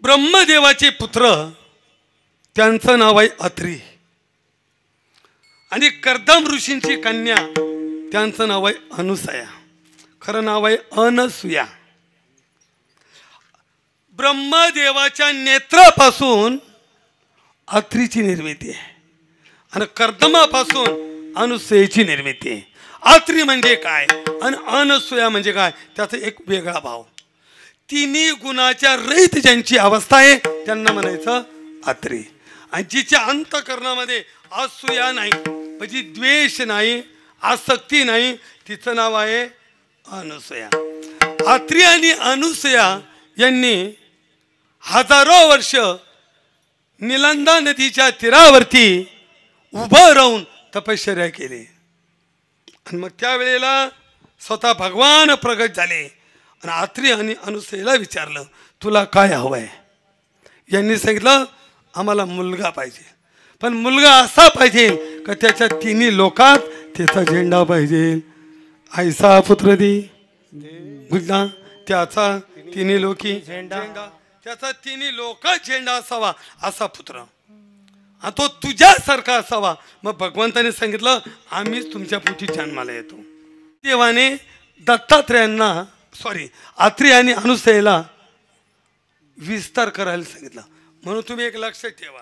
ब्रह्मदेवाचे पुत्र त्यांचं नाव आहे अत्री आणि कर्दम ऋषींची कन्या त्यांचं नाव आहे अनुसया, खरं नाव आहे अनसुया। ब्रह्मदेवाच्या नेत्रापासून अत्रीची निर्मिती आहे आणि कर्दमापासून अनुसयेची निर्मिती आहे। अत्री म्हणजे काय आणि अनसुया म्हणजे काय, त्याचा एक वेगळा भाव। तिन्ही गुणाच्या रहित ज्यांची अवस्था आहे त्यांना म्हणायचं अत्री, आणि जिच्या अंतःकरणामध्ये असूया नाही म्हणजे द्वेष नाही, आसक्ती नाही, तिचं नाव आहे अनुसया। अत्री आणि अनुसया यांनी हजारो वर्ष निलंदा नदीच्या तीरावरती उभं राहून तपश्चर्या केली आणि मग त्यावेळेला स्वतः भगवान प्रगट झाले आणि अत्री आणि अनुसयेला विचारलं तुला काय हवंय। यांनी सांगितलं आम्हाला मुलगा पाहिजे, पण मुलगा असा पाहिजे का त्याच्या तिन्ही लोकात त्याचा झेंडा पाहिजे। ऐसा पुत्र दे बुद्धा त्याचा तिन्ही लोकी झेंडा, त्याचा तिन्ही लोक झेंडा असावा असा पुत्र, आणि तो तुझ्यासारखा असावा। मग भगवंताने सांगितलं आम्हीच तुमच्या पोटी जन्माला येतो। देवाने दत्तात्रेयांना अत्री आणि अनुसयेला विस्तार करायला सांगितलं। म्हणून तुम्ही एक लक्षात ठेवा,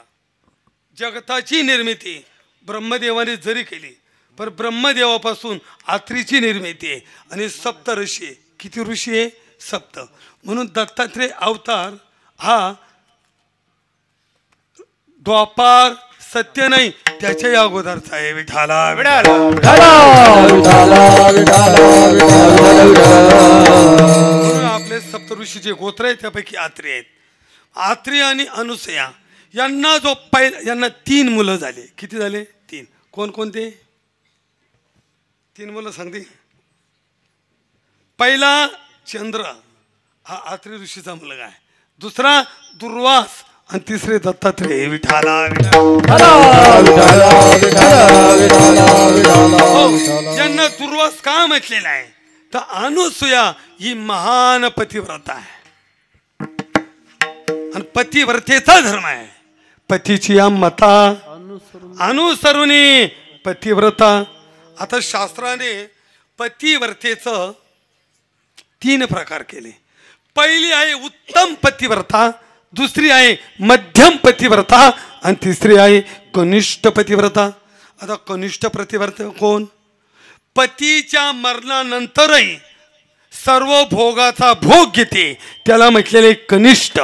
जगताची निर्मिती ब्रह्मदेवाने जरी केली पण ब्रह्मदेवापासून अत्रीची निर्मिती आहे आणि सप्त ऋषी, किती ऋषी आहे? सप्त। म्हणून दत्तात्रेय अवतार हा द्वापार सत्य नाही त्याच्या अगोदरचा आहे। विठाला आपले सप्त ऋषीचे गोत्र आहे त्यापैकी अत्री आहेत। अत्री आणि अनुसया यांना यांना 3 मुलं झाले। किती झाले? 3। कोण कोणते 3 मुलं सांगते? पहिला चंद्र हा अत्री ऋषीचा मुलगा आहे, दुसरा दुर्वास आणि तिसरे दत्तात्रेय। विठाला यांना दुर्वास का म्हटलेला आहे तर अनुसुया ही महान पतिव्रता आहे आणि पतिव्रतेचा धर्म आहे। पतीची मता अनुसरून पतिव्रता। आता शास्त्राने पतिव्रतेचं 3 प्रकार केले। पहिली आहे उत्तम पतिव्रता, दुसरी आहे मध्यम पतिव्रता आणि तिसरी आहे कनिष्ठ पतिव्रता। आता कनिष्ठ पतिव्रता कोण? पतीच्या मरणानंतरही सर्व भोगाचा भोग घेते त्याला म्हटलेले कनिष्ठ।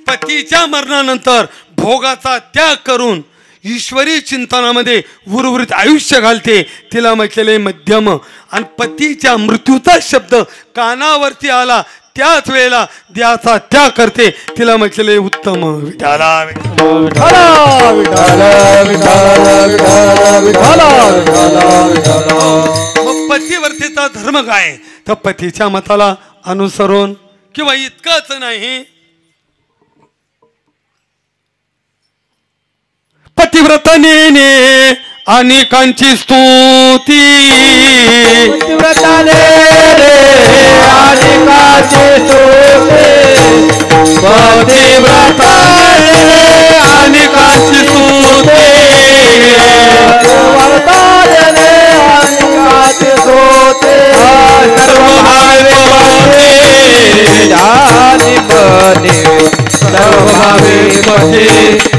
पतीच्या मरणानंतर भोगाचा त्याग करून ईश्वरी चिंतनामध्ये उर्वरित आयुष्य घालते तिला म्हटलेले मध्यम। आणि पतीच्या मृत्यूचा शब्द कानावरती आला त्याच वेळेला द्याचा त्याग करते तिला म्हटलेले उत्तम। विठाला मग पतिव्रतेचा धर्म काय तर पतीच्या मताला अनुसरून किंवा इतकंच नाही, पतिव्रताने अनेकांची स्तुती, पतिव्रताने अनेकांची स्तुती, पतिव्रताने अनेकांची स्तुती, पतिव्रताने अनेकांची स्तुती, सर्व भावे जानी बने, सर्व भावे बने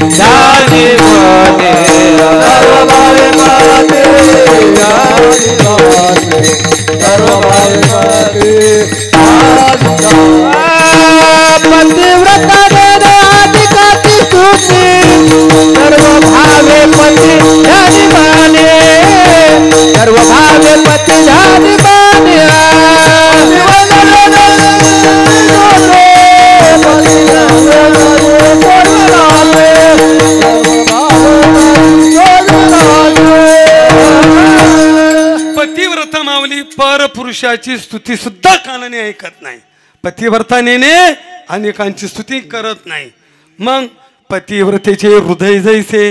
जानी बने, सर्व भावे बने जानी बने, सर्व भावे बने पतिव्रता ने अधिकाची स्तुती, सर्व भावे पती जानी बने, सर्व भावे पती जानी बने, पतिव्रता मावली परपुरुषाची स्तुती सुद्धा कानाने ऐकत नाही, पतिव्रताने अनेकांची स्तुती करत नाही। मग पतिव्रतेचे हृदय जैसे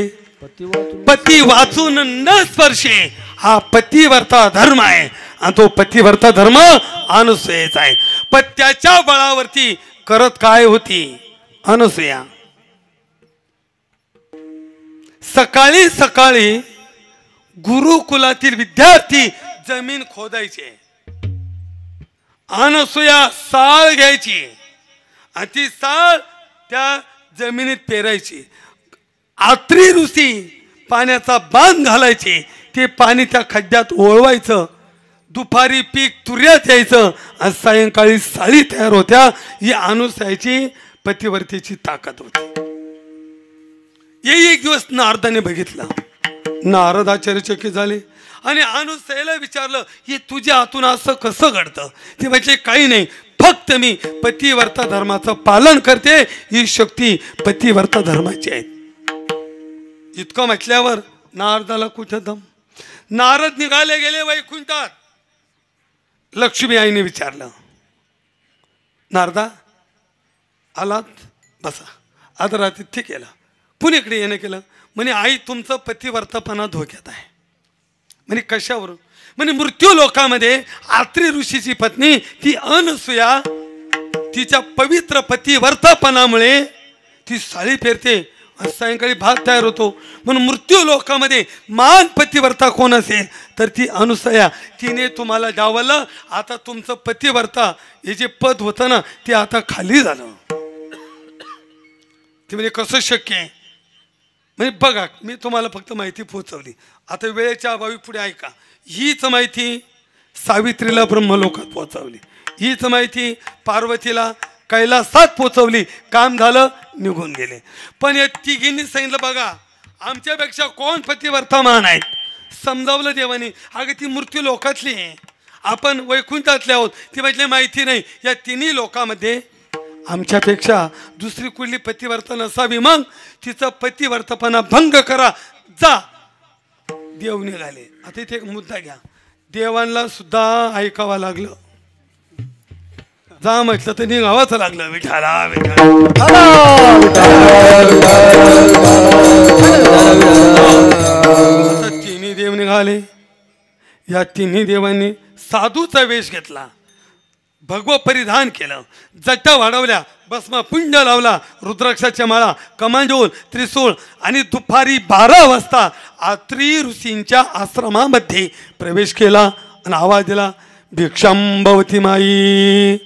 पती वाचून न स्पर्शे हा पतिव्रता धर्म आहे आणि तो पतिव्रता धर्म अनुसयेचा आहे। पत्याच्या बळावरती करत काय होती? अनसूया सकाळी सकाळी गुरुकुलातील विद्यार्थी जमीन खोदायचे, अनसूया साळ घ्यायची आणि ती साळ त्या जमिनीत पेरायची. आत्री ऋषी पाण्याचा बांध घालायचे, ते पाणी त्या खड्ड्यात ओळवायचं, दुपारी पीक तुऱ्यात यायचं आणि सायंकाळी साळी तयार होत्या. ही अनसूयाची पतिवर्तेची ताकद होती. एक दिवस नारदाने बघितला. नारद आश्चर्यचकित झाले आणि अनसूयाला विचारलं, हे तुझ्या हातून असं कसं घडतं? ते म्हणजे काही नाही, फक्त मी पतिव्रता धर्माचं पालन करते. ही शक्ती पतिव्रता धर्माची आहे. इतकं म्हटल्यावर नारदाला कुठं दम. नारद निघाले गेले वैकुंठात. लक्ष्मी आईने विचारलं, नारदा आलात? बसा. आदरातिथ्य केलं. पुणेकडे येणं केलं. म्हणे आई तुमचं पतिव्रतापणा धोक्यात आहे. म्हणे कशावरून? म्हणे मृत्यू लोकामध्ये आत्री ऋषीची पत्नी ती अनसूया तिच्या पवित्र पतिव्रतापणामुळे ती साळी पेरते, सायंकाळी भात तयार होतो. म्हणून मृत्यू लोकामध्ये मान पतिव्रता कोण असेल तर ती अनसूया. तिने तुम्हाला डावललं. आता तुमचं पतिव्रता हे जे पद होतं ना ते आता खाली झालं. ते म्हणजे कसं शक्य आहे? म्हणजे बघा, मी तुम्हाला फक्त माहिती पोहोचवली. आता वेळेच्या अभावी पुढे ऐका. हीच माहिती सावित्रीला ब्रह्मलोकात पोहोचवली. हीच माहिती पार्वतीला कैलासात पोहोचवली. काम झालं, निघून गेले. पण या तिघींनी सांगितलं, बघा आमच्यापेक्षा कोण पतिव्रतामान आहेत? समजावलं देवाने. अगं ती मृत्यू लोकातली आहे, आपण वैकुंठातले आहोत. ती म्हटली माहिती नाही. या तिन्ही लोकांमध्ये आमच्यापेक्षा दुसरी कुठली पतिव्रता नसावी. मग तिचा पतिव्रतापणा भंग करा, जा. देव निघाले. आता इथे एक मुद्दा घ्या. देवांना सुद्धा ऐकावं लागलं. जा म्हटलं तर निघावंच लागलं. विठाला आता तिन्ही देव निघाले. या तिन्ही देवांनी साधूचा वेश घेतला, भगव परिधान केलं, जटा वाढवल्या, भस्म पुंज लावला, रुद्राक्षाच्या माळा, कमांडोल, त्रिशूळ आणि दुपारी 12 वाजता आत्री ऋषींच्या आश्रमामध्ये प्रवेश केला आणि आवाज दिला, भिक्षांभवती माई.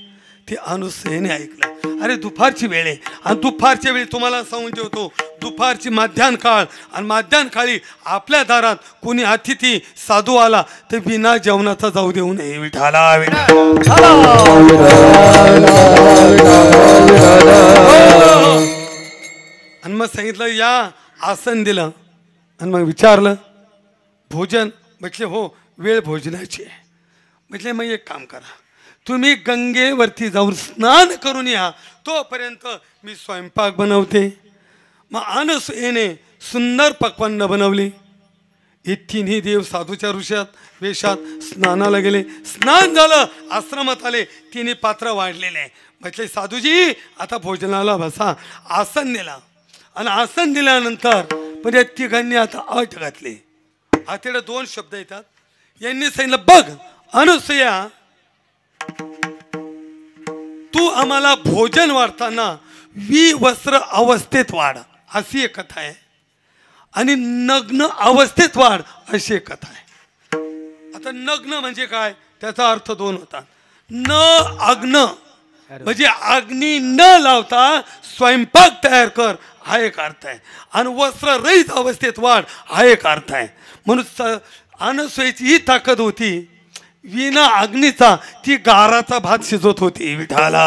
ते अनसूयेने ऐकलं. अरे दुपारची वेळ आहे आणि दुपारच्या वेळी तुम्हाला सांगून ठेवतो, दुपारची माध्यान काळ आणि माध्यान काळी आपल्या दारात कोणी अतिथी साधू आला तर बिना जेवणाचा जाऊ देऊ नये. विठाला आणि मग सांगितलं या, आसन दिलं आणि मग विचारलं भोजन? म्हटले हो, वेळ भोजनाची आहे. म्हटले मग एक काम करा, तुम्ही गंगेवरती जाऊन स्नान करून या, तोपर्यंत मी स्वयंपाक बनवते. मग अनसूयेने सुंदर पक्वान्न बनवली. हे तिन्ही देव साधूच्या वेशात स्नानाला गेले. स्नान झालं, आश्रमात आले. तिन्ही पात्र वाढलेले आहे. म्हटले साधूजी आता भोजनाला बसा. आसन दिला आणि आसन दिल्यानंतर पण या तिघांनी आता अट घातली. आता 2 शब्द येतात. यांनी सांगितलं, बघ अनसूया, तू आम्हाला भोजन वाढताना विवस्त्र अवस्थेत वाढ, अशी एक कथा आहे, आणि नग्न अवस्थेत वाढ, अशी एक कथा आहे. आता नग्न म्हणजे काय, त्याचा अर्थ 2 होता. न अग्न म्हणजे अग्नी न लावता स्वयंपाक तयार कर, हा एक अर्थ आहे. आणि वस्त्र रहित अवस्थेत वाढ, हा एक अर्थ आहे. म्हणून अनसूयेची ही ताकद होती, विना अग्नीचा ती गाराचा भात शिजवत होती. विठाला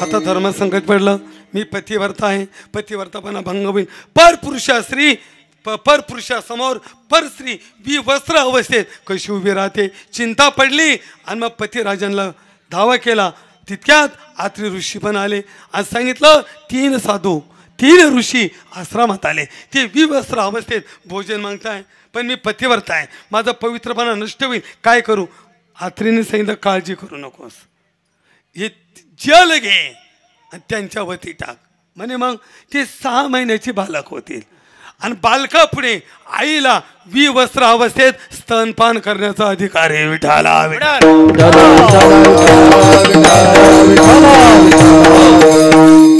आता धर्म संकट पडलं. मी पतिव्रता आहे, पतिव्रतापणा भंग होईल. परपुरुषासमोर परस्त्री विवस्त्र अवस्थेत कशी उभी राहते. चिंता पडली आणि मग पतिराजांना धावा केला. तितक्यात आत्री ऋषी पण आले आणि सांगितलं 3 साधू 3 ऋषी आश्रमात आले. ते विवस्त्र अवस्थेत भोजन मागताय, पण मी पतिव्रता आहे, माझा पवित्रपणा नष्ट होईल, काय करू? आत्रीने सांगितलं काळजी करू नकोस, हे जल घे आणि त्यांच्या वती टाक. म्हणे मग ते 6 महिन्याची बालक होतील. आणि बालका पुढे आईला विवस्त्र अवस्थेत स्तनपान करण्याचा अधिकार आहे. विठाला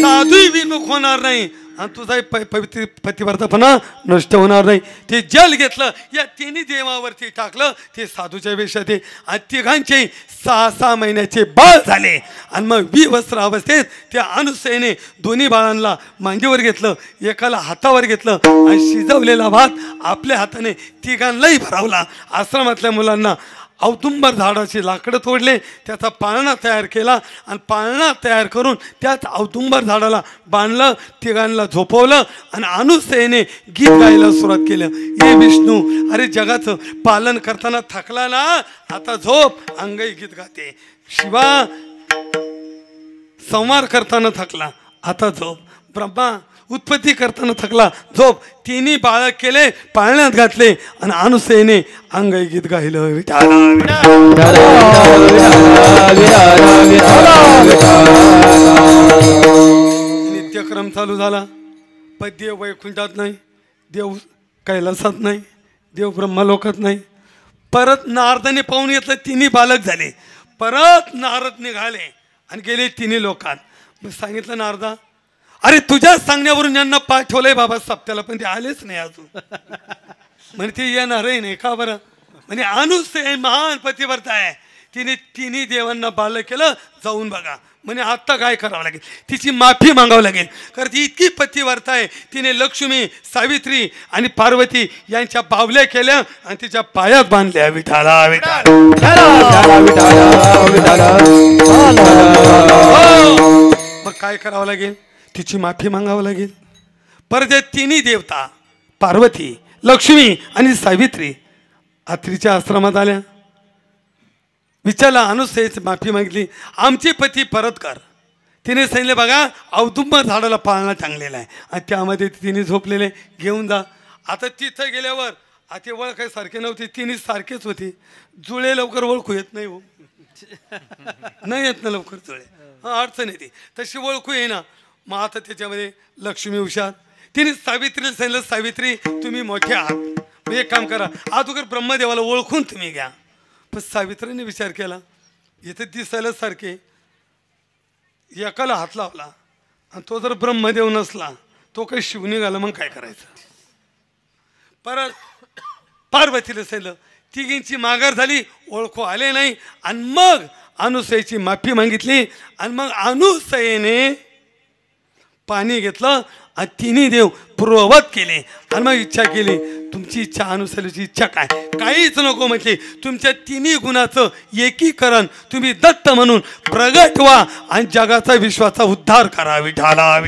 साधू विमुख होणार नाही आणि तुझा पवित्र पतिव्रतापणा नष्ट होणार नाही. ते जल घेतलं या तिन्ही देवावरती टाकलं ते साधूच्या वेशात आहे आणि तिघांचे 6 महिन्याचे बाळ झाले. आणि मग विवस्त्र अवस्थेत त्या अनुसयेने दोन्ही बाळांना मांडीवर घेतलं, एकाला हातावर घेतलं आणि शिजवलेला भात आपल्या हाताने तिघांनाही भरावला. आश्रमातल्या मुलांना औदुंबर झाडाची लाकडं तोडले, त्याचा पाळणा तयार केला आणि पाळणा तयार करून त्याच औदुंबर झाडाला बांधलं, तिघांना झोपवलं आणि अनुसयेने गीत गायला सुरुवात केलं. हे विष्णू, अरे जगाचं पालन करताना थकला ना, आता झोप, अंगई गीत गाते. शिवा, संवार करताना थकला, आता झोप. ब्रह्मा, उत्पत्ती करताना थकला, झोप. तिन्ही बाळ केले, पाळण्यात घातले आणि अनुसयेने अंगाई गीत गायलं. नित्यक्रम चालू झाला. देव वैकुंठात नाही, देव कैलासात नाही, देव ब्रह्मलोकात नाही. परत नारदाने पाहून घेतलं, तिन्ही बालक झाले. परत नारद निघाले आणि गेले तिन्ही लोकात. मग सांगितलं नारदा, अरे तुझ्या सांगण्यावरून यांना पाठवलंय बाबा सप्त्याला, पण ते आलेच नाही अजून. म्हणजे ते येणारही नाही. का बरं? म्हणजे अनुसय महान पतिव्रता आहे, तिने तिन्ही देवांना बाल केलं. जाऊन बघा. म्हणजे आत्ता काय करावं लागेल, तिची माफी मागावं लागेल. कारण ती इतकी पतिव्रता आहे, तिने लक्ष्मी, सावित्री आणि पार्वती यांच्या बावल्या केल्या आणि तिच्या पायात बांधल्या. विठाला मग काय करावं लागेल, तिची माफी मागावं लागेल. परत तिन्ही देवता पार्वती, लक्ष्मी आणि सावित्री अत्रीच्या आश्रमात आल्या. विचारला, अनुसयेची माफी मागितली, आमचे पती परत कर. तिने सांगितले, बघा औदुंबर झाडाला पाळणा टांगलेला आहे आणि त्यामध्ये तिने झोपलेले, घेऊन जा. आता तिथं गेल्यावर आता ओळखाय सारखे नव्हते, तिने सारखेच होते. जुळे लवकर ओळखू येत नाही हो, नाही येत ना लवकर जुळे, अडचण येते. तशी ओळखू येईना. मग आता त्याच्यामध्ये लक्ष्मी हुशार, तिने सावित्रीला सांगितलं, सावित्री तुम्ही मोठे आहात, मग एक काम करा, अगोदर ब्रह्मदेवाला ओळखून तुम्ही घ्या. पण सावित्रीने विचार केला, इथे दिसायला सारखे, एकाला हात लावला आणि तो जर ब्रह्मदेव नसला, तो काही शिव निघाला, मग काय करायचं. परत पार्वतीला सांगितलं, तिघींची माघार झाली, ओळखू आले नाही. आणि मग अनुसयेची माफी मागितली आणि मग अनुसयेने पाणी घेतलं आणि तिन्ही देव पूर्ववत केले आणि मग इच्छा केली, तुमची इच्छा अनुसरची इच्छा काय, काहीच नको म्हटले. तुमच्या तिन्ही गुणाचं एकीकरण तुम्ही दत्त म्हणून प्रगट व्हा आणि जगाचा विश्वाचा उद्धार करा. विठाला आणि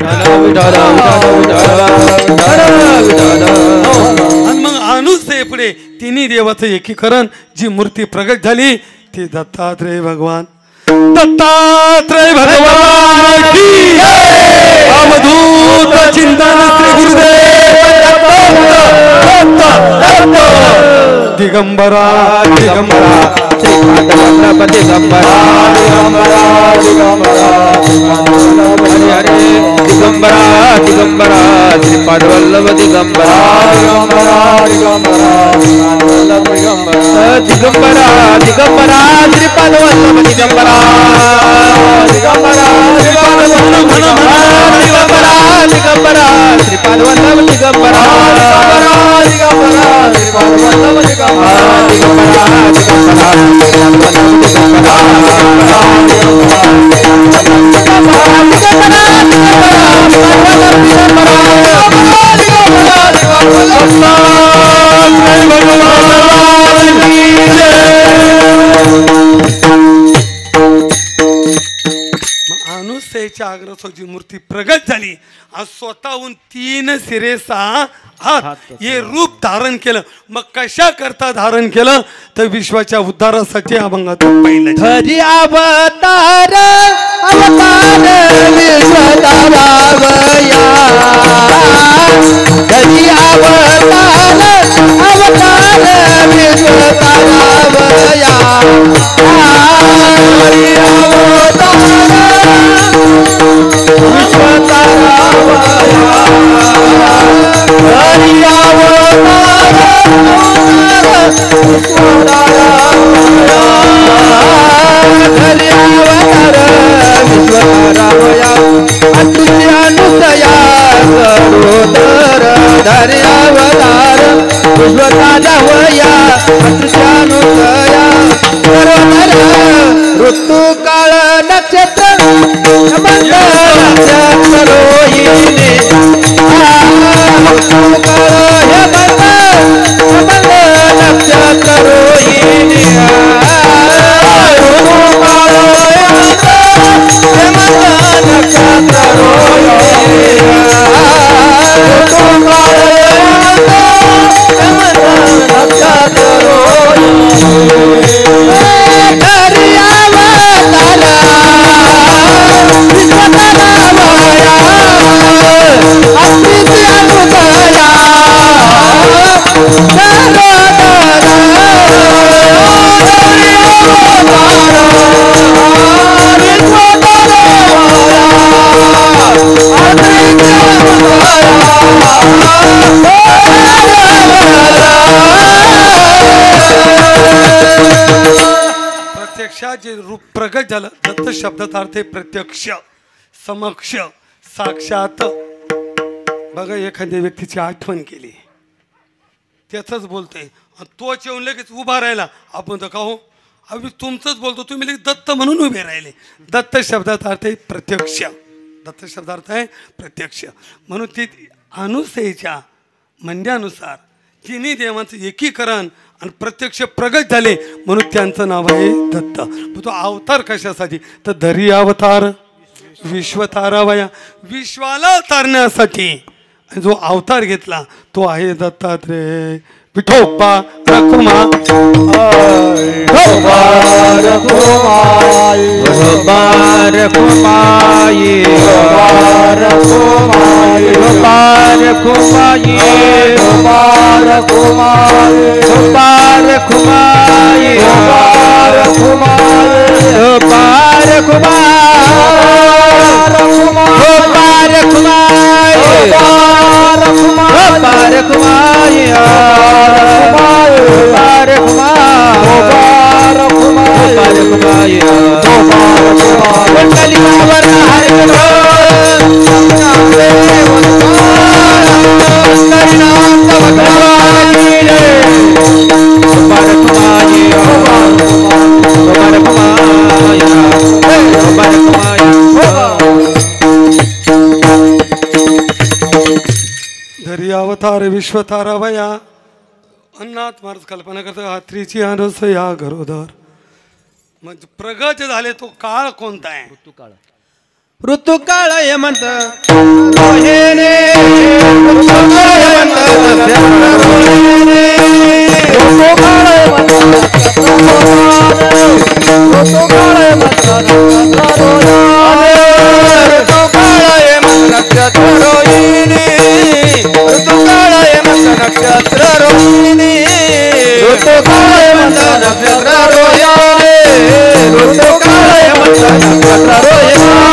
मग अनुसये पुढे तिन्ही देवाचं एकीकरण, जी मूर्ती प्रगट झाली ती दत्तात्रय भगवान. दत्तात्रय भगवान की अवधूत चिंतन श्री गुरुदेव दिगंबरा दिगंबरा श्री दिगंबरा दिगंबरा हरे दिगंबरा दिगंबरा श्रीपाद वल्लभ दिगंबरा दिगंबरा दिगंबरा दिगंबरा श्रीपाद वल्लभ दिगंबरा दिगंबरा दिगंबरा श्रीपाद वल्लभ दिगंबरा श्रीपाद वल्लभ दिगंबरा अनुसयेच्या आग्रहाची मूर्ती प्रगट झाली. आज स्वतःहून 3 शिरे 6 हात हे रूप धारण केलं. मग कशा करता धारण केलं तर विश्वाच्या उद्धारासाठी अभंगातून पाहिलं. हरी अवतार अवतार विश्वतारावया, हरी अवतार अवतार विश्वतारावया, हरी अवतार विश्वतारावया, धर्यावतार विश्वता वया अत्यानुसया ऋतू काळ नक्षत्र नक्षत्र रोहिणी ऋतू काळ हे नक्षत्र रोहिणी ऋतू काळ नक्षत्र रोहिणी ऋतू काळ जे रूप प्रगट झालं दत्त शब्दाचा अर्थ आहे प्रत्यक्ष समक्ष साक्षात. बघा एखाद्या व्यक्तीची आठवण केली त्याच बोलतोय तोच येऊन लगेच उभा राहिला आपण तर का हो आम्ही तुमचंच बोलतो तुम्ही लगेच दत्त म्हणून उभे राहिले. दत्त शब्दाचा अर्थ आहे प्रत्यक्ष. दत्त शब्दार्थ आहे प्रत्यक्ष म्हणून ती अनुसयेच्या म्हणण्यानुसार तिन्ही देवांचं एकीकरण आणि प्रत्यक्ष प्रगट झाले म्हणून त्यांचं नाव आहे दत्त. तो अवतार कशासाठी तर धरी अवतार विश्वतारावया विश्वाला तारण्यासाठी जो अवतार घेतला तो आहे दत्तात्रेय विठोबा रखुमा धरी अवतार विश्वतारावया अन्नात महाराज कल्पना करतो हात्रीची अनुसया घरोदर म्हणजे प्रगत झाले तो काळ कोणता आहे ऋतुकाळ हेमंत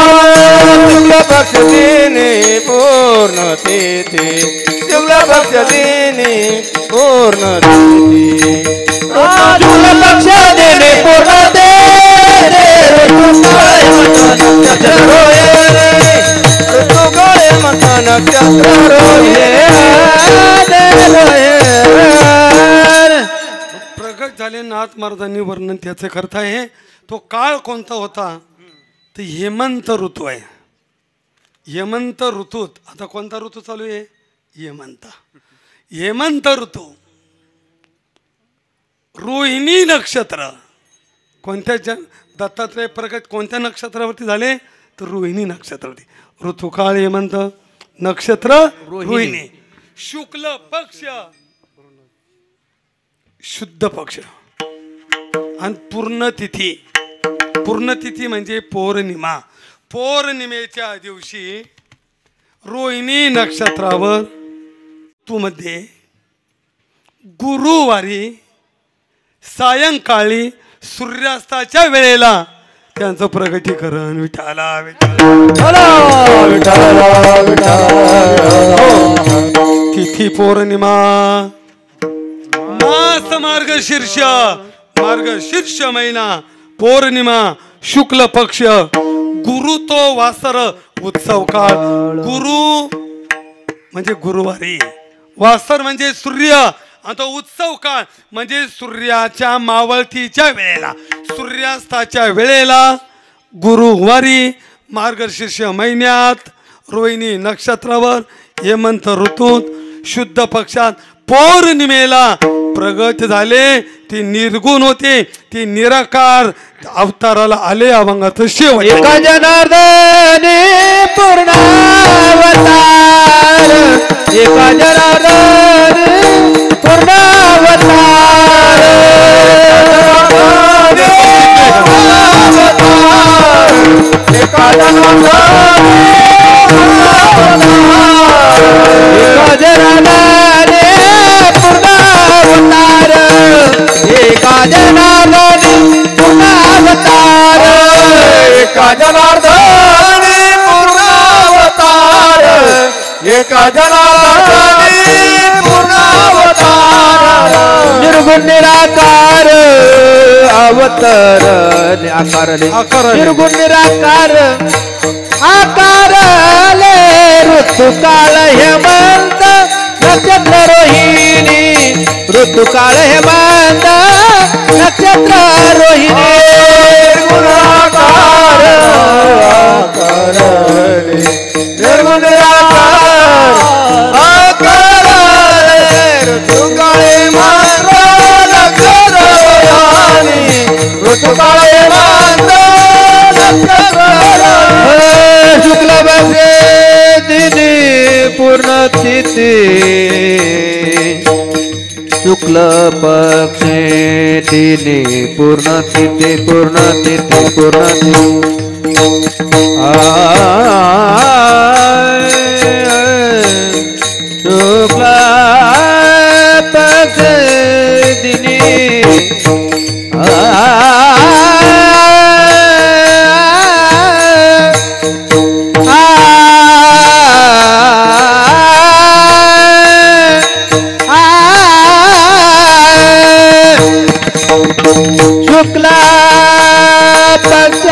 पूर्ण तिथी शुक्ल पक्ष दिनी पूर्ण तिथी शुक्ल पक्ष दिनी पूर्ण प्रगट झाले नाथ महाराजांनी वर्णन त्याचे करता आहे. तो काळ कोणता होता तर हेमंत ऋतू आहे. हेमंत ऋतूत आता कोणता ऋतू चालू आहे हेमंत. हेमंत ऋतू रोहिणी नक्षत्र कोणत्या दत्तात्रय प्रगट कोणत्या नक्षत्रावरती झाले तर रोहिणी नक्षत्रावरती. ऋतुकाळ हेमंत नक्षत्र रोहिणी शुक्ल पक्ष शुद्ध पक्ष आणि पूर्णतिथी. पूर्णतिथी म्हणजे पौर्णिमा. पौर्णिमेच्या दिवशी रोहिणी नक्षत्रावर तू मध्ये गुरुवारी सायंकाळी सूर्यास्ताच्या वेळेला त्यांचं प्रगटीकरण विठाला विठाला चौथी पौर्णिमा मास मार्गशीर्ष महिना पौर्णिमा शुक्ल पक्ष गुरु तो वासर उत्सव काळ गुरु म्हणजे गुरुवारी वासर म्हणजे सूर्य आणि तो उत्सव काळ म्हणजे सूर्याच्या मावळतीच्या वेळेला सूर्यास्ताच्या वेळेला गुरुवारी मार्गशीर्ष महिन्यात रोहिणी नक्षत्रावर हेमंत ऋतूत शुद्ध पक्षात पौर्णिमेला प्रगट झाले ती निर्गुण होते ती निराकार अवताराला आले अभंगात शेवट एका जनार्दने पूर्णावतार एका जनार्दने पूर्णावतार एका जनार्दने एका जनार्दने पूर्णावतार एका जनार्दने पूर्णावतार एका जनार्दने पूर्णावतार एका जनार्दने पूर्णावतार निर्गुण निराकार अवतार आकार निर्गुण निराकार आकारले ऋतुकाळ हेमंत नक्षत्र रोहिणी ऋतुकाळ हेमंत नक्षत्र रोहिणी गुणाकार निर्गुण निराकार आकारले ऋतुकाळ हेमंत नक्षत्र रोहिणी ऋतुकाळ हेमंत शुक्ल बसे दिनी पूर्ण तिथी शुक्ल पक्षे दिनी पूर्ण तिथी पूर्ण तिथी पूर्ण शुक्ल पक्षे दिनी शुक्ला पक्ष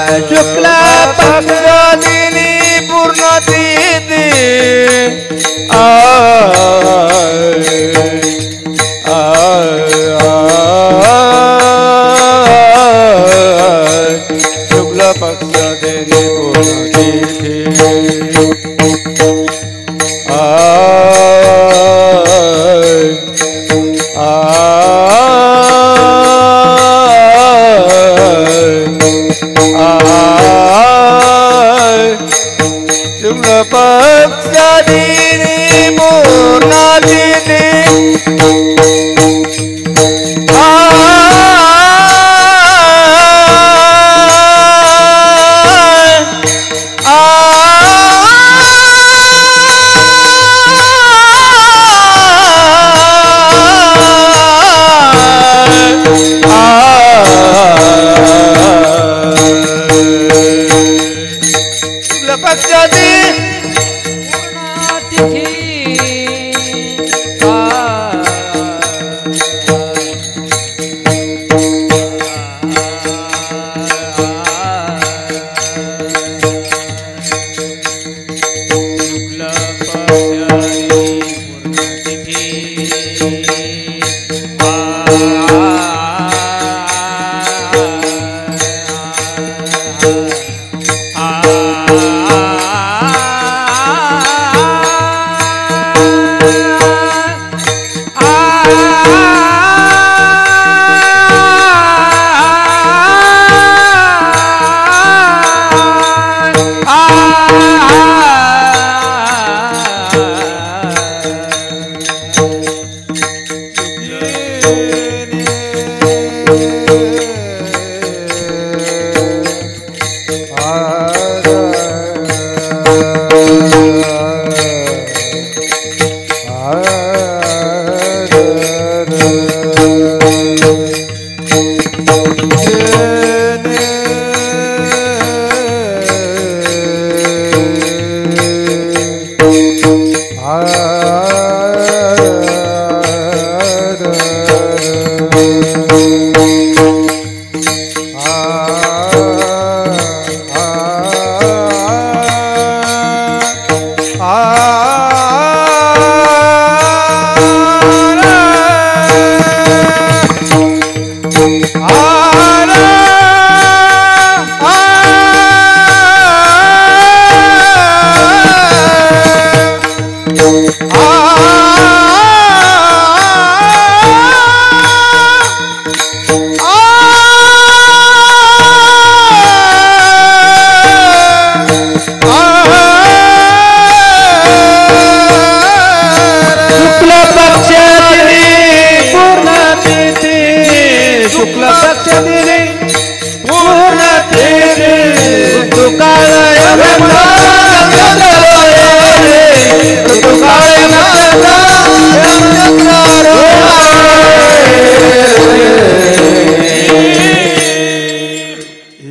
शुक्ला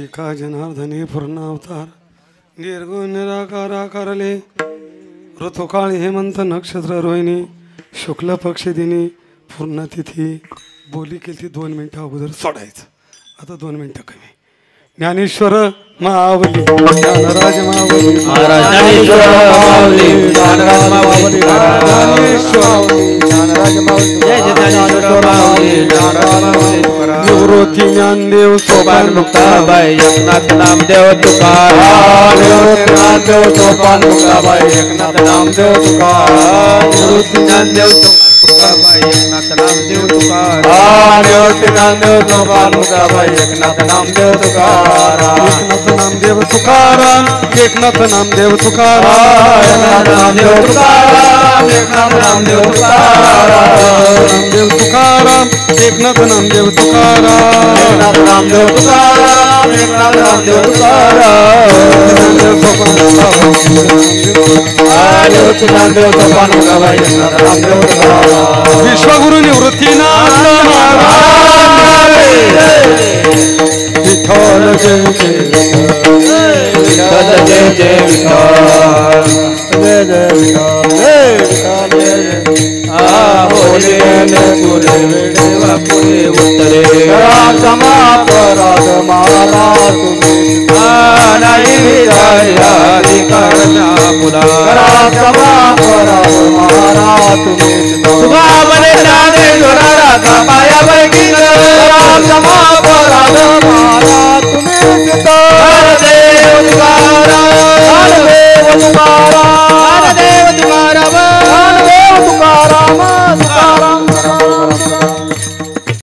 एका जनार्दने पूर्ण अवतार निर्गुण निराकार आकारले ऋतुकाळ हेमंत नक्षत्र रोहिणी शुक्ल पक्ष दिनी पूर्ण तिथी बोली केली 2 मिनिटं अगोदर सोडायचं आता 2 मिनिटं कमी ज्ञानेश्वर मावली ज्ञानराज मावली ज्ञानेश्वर मावली ज्ञानराज मावली ज्ञानराज मावली जय जय ज्ञानेश्वर मावली ज्ञानराज मावली निवृत्ती ज्ञानदेव सोपान मुक्ताबाई एकनाथ नामदेव तुकाराम निवृत्ती ज्ञानदेव सोपान मुक्ताबाई एकनाथ नामदेव तुकाराम निवृत्ती ज्ञानदेव तुकाबाई एकनाथ नामदेव तुकाराम निवृत्ती ज्ञानदेव सोपान मुक्ताबाई एकनाथ नामदेव तुकाराम एकनाथ नामदेव तुकाराम एकनाथ नामदेव तुकाराम एकनाथ नामदेव तुकाराम एकनाथ नामदेव तुकाराम नामदेव तुकाराम एकनाथ नामदेव तुकाराम एकनाथ नामदेव तुकाराम एकनाथ नामदेव तुकाराम निवृत्ती ज्ञानदेव सोपान मुक्ताबाई एकनाथ नामदेव तुकाराम विश्वगुरु निवृत्तीनाथ महाराज विठ्ठल जय जय विठ्ठल जय जय विठ्ठल जय जय विठ्ठल जय विठ्ठल जय जय बोले पुरे देवा पुरे उत्तरे क्षमा अपराध मारा तुम्ही नाही विचारी करता मुला क्षमा अपराध मारा तुम्ही तुझा मने ज्ञानेश्वरा